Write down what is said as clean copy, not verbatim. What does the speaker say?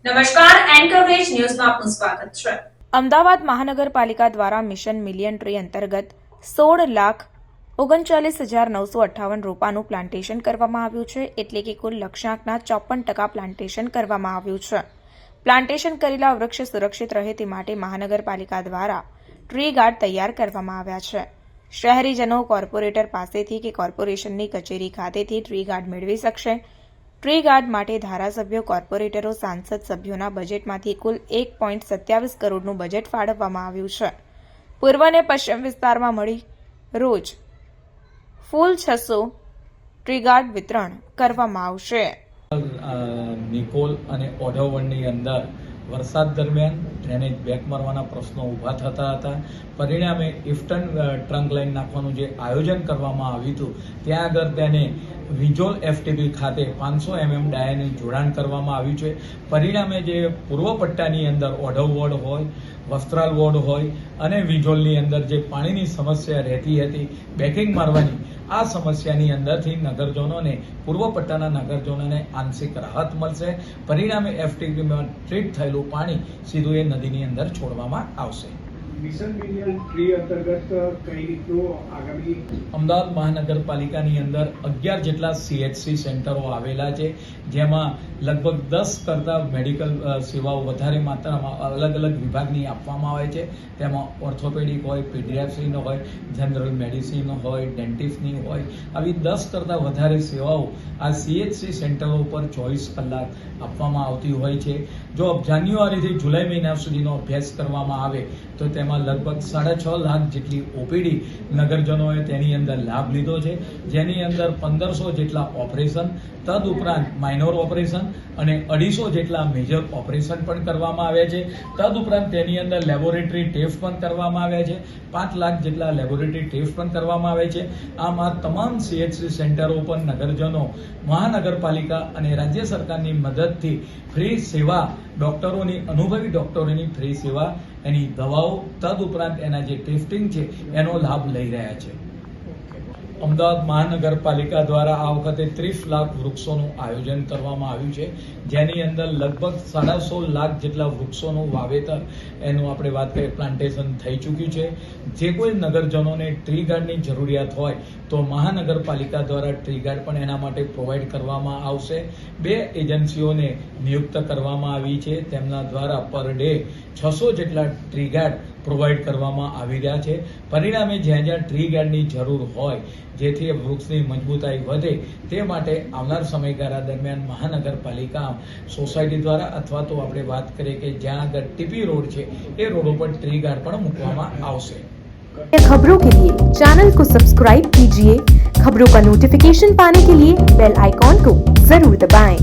નમસ્કાર, એન્કરેજ ન્યૂઝમાં આપનું સ્વાગત છે. અમદાવાદ મહાનગરપાલિકા દ્વારા મિશન મિલિયન ટ્રી અંતર્ગત 16,39,958 રોપાનું પ્લાન્ટેશન કરવામાં આવ્યું છે. એટલે કે કુલ લક્ષ્યાંકના 54% પ્લાન્ટેશન કરવામાં આવ્યું છે. પ્લાન્ટેશન કરેલા વૃક્ષ સુરક્ષિત રહે તે માટે મહાનગરપાલિકા દ્વારા ટ્રી ગાર્ડ તૈયાર કરવામાં આવ્યા છે. શહેરીજનો કોર્પોરેટર પાસેથી કે કોર્પોરેશનની કચેરી ખાતેથી ટ્રી ગાર્ડ મેળવી શકશે. ટ્રી ગાર્ડ માટે ધારાસભ્યો, કોર્પોરેટરો, સાંસદ સભ્યોના બજેટમાંથી કુલ 1.27 કરોડનું બજેટ ફાળવવામાં આવ્યું છે. પૂર્વ અને પશ્ચિમ વિસ્તારમાં મળી રોજ ફૂલ 600 ટ્રી ગાર્ડ વિતરણ કરવામાં આવશે. નિકોલ અને ઓઢવણની અંદર વરસાદ દરમિયાન ડ્રેનેજ બેક મારવાના પ્રશ્નો ઊભા થતા હતા. પરિણામે ઇફ્ટન ટ્રંક લાઇન નાખવાનું જે આયોજન કરવામાં આવ્યું હતું ત્યાં આગળ તેને વિજોલ એફટીબી ખાતે 500 mm ડાયાનું જોડાણ કરવામાં આવ્યું છે. પરિણામે જે પૂર્વ પટ્ટાની અંદર ઓઢવ વોર્ડ હોય, વસ્ત્રાલ વોર્ડ હોય અને વિજોલની અંદર જે પાણીની સમસ્યા રહેતી હતી બેકિંગ મારવાની, આ સમસ્યાની અંદરથી નગરજનોને, પૂર્વ પટ્ટાના નગરજનોને આંશિક રાહત મળશે. પરિણામે એફટીબીમાં ટ્રીટ થયેલું પાણી સીધું એ નદીની અંદર છોડવામાં આવશે. મિશન મિલિયન ટ્રી અંતર્ગત કઈ રીતનું આગામી અમદાવાદ મહાનગરપાલિકાની અંદર 11 જેટલા CHC સેન્ટરો આવેલા છે, જેમાં લગભગ 10 કરતા મેડિકલ સેવાઓ વધારે માત્રામાં અલગ અલગ વિભાગની આપવામાં આવે છે. તેમાં ઓર્થોપેડિક હોય, પીડિયાટ્રીનો હોય, જનરલ મેડિસિન હોય, ડેન્ટિસ્ટની હોય, આવી 10 કરતા વધારે સેવાઓ આ CHC સેન્ટરો ઉપર 24 કલાક આપવામાં આવતી હોય છે. જો જાન્યુઆરીથી જુલાઈ મહિના સુધીનો અભ્યાસ કરવામાં આવે તો તેમાં લગભગ 6.5 લાખ જેટલી ઓપીડી નગરજનોએ તેની અંદર લાભ લીધો છે, જેની અંદર 1500 જેટલા ઓપરેશન, તદુપરાંત માઇનોર ઓપરેશન અને 250 જેટલા મેજર ઓપરેશન પણ કરવામાં આવ્યા છે. તદુપરાંત તેની અંદર લેબોરેટરી ટેસ્ટ પણ કરવામાં આવ્યા છે. 5 લાખ જેટલા લેબોરેટરી ટેસ્ટ પણ કરવામાં આવે છે. આમ આ તમામ CHC સેન્ટરો પર નગરજનો મહાનગરપાલિકા અને રાજ્ય સરકારની મદદથી ફ્રી સેવા, ડોક્ટરોની, અનુભવી ડોક્ટરોની ફ્રી સેવા, એની દવાઓ, તદુપરાંત એના જે ટેસ્ટિંગ છે એનો લાભ લઈ રહ્યા છે. અમદાવાદ મહાનગરપાલિકા દ્વારા આ વખતે 30 લાખ વૃક્ષોનું આયોજન કરવામાં આવ્યું છે, જેની અંદર લગભગ 16.5 લાખ જેટલા વૃક્ષોનું વાવેતર, એનું આપણે વાત કરીએ પ્લાન્ટેશન થઈ ચૂક્યું છે. જે કોઈ નગરજનોને ટ્રી ગાર્ડની જરૂરિયાત હોય તો મહાનગરપાલિકા દ્વારા ટ્રી ગાર્ડ પણ એના માટે પ્રોવાઈડ કરવામાં આવશે. 2 એજન્સીઓને નિયુક્ત કરવામાં આવી છે, તેમના દ્વારા પર ડે 600 જેટલા ટ્રી ગાર્ડ પ્રોવાઈડ કરવામાં આવી રહ્યા છે. પરિણામે જ્યાં જ્યાં ટ્રી ગાર્ડની જરૂર હોય, જેથી વૃક્ષની મજબૂતાઈ વધે, તે માટે આવનાર સમયગાળા દરમિયાન મહાનગરપાલિકા સોસાયટી દ્વારા અથવા તો આપણે વાત કરીએ કે જ્યાં આગળ ટીપી રોડ છે એ રોડ ઉપર ટ્રી ગાર્ડ પણ મૂકવામાં આવશે. खबरों के लिए चैनल को सब्सक्राइब कीजिए। खबरों का नोटिफिकेशन पाने के लिए बेल आइकॉन को जरूर दबाएं।